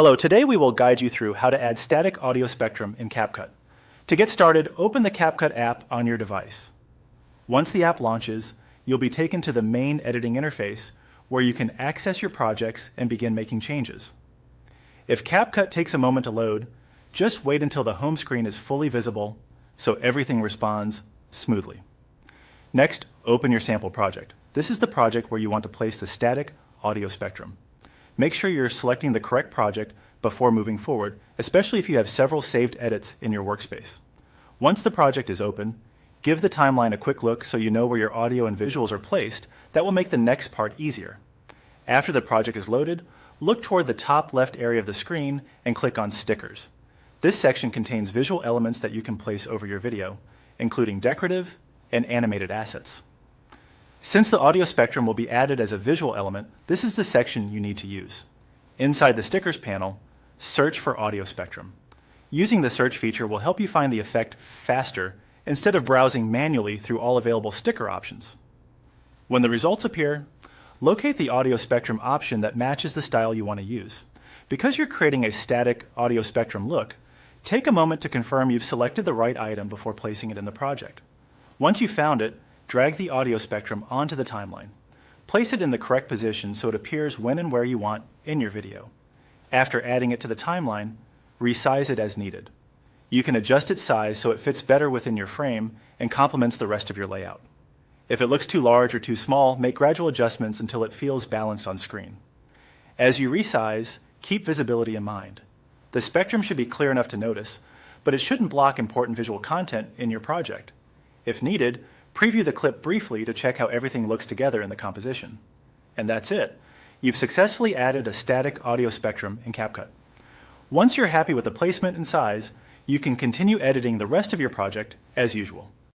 Hello, today we will guide you through how to add static audio spectrum in CapCut. To get started, open the CapCut app on your device. Once the app launches, you'll be taken to the main editing interface where you can access your projects and begin making changes. If CapCut takes a moment to load, just wait until the home screen is fully visible so everything responds smoothly. Next, open your sample project. This is the project where you want to place the static audio spectrum. Make sure you're selecting the correct project before moving forward, especially if you have several saved edits in your workspace. Once the project is open, give the timeline a quick look so you know where your audio and visuals are placed. That will make the next part easier. After the project is loaded, look toward the top left area of the screen and click on Stickers. This section contains visual elements that you can place over your video, including decorative and animated assets. Since the audio spectrum will be added as a visual element, this is the section you need to use. Inside the Stickers panel, search for audio spectrum. Using the search feature will help you find the effect faster instead of browsing manually through all available sticker options. When the results appear, locate the audio spectrum option that matches the style you want to use. Because you're creating a static audio spectrum look, take a moment to confirm you've selected the right item before placing it in the project. Once you've found it, drag the audio spectrum onto the timeline. Place it in the correct position so it appears when and where you want in your video. After adding it to the timeline, resize it as needed. You can adjust its size so it fits better within your frame and complements the rest of your layout. If it looks too large or too small, make gradual adjustments until it feels balanced on screen. As you resize, keep visibility in mind. The spectrum should be clear enough to notice, but it shouldn't block important visual content in your project. If needed, preview the clip briefly to check how everything looks together in the composition. And that's it. You've successfully added a static audio spectrum in CapCut. Once you're happy with the placement and size, you can continue editing the rest of your project as usual.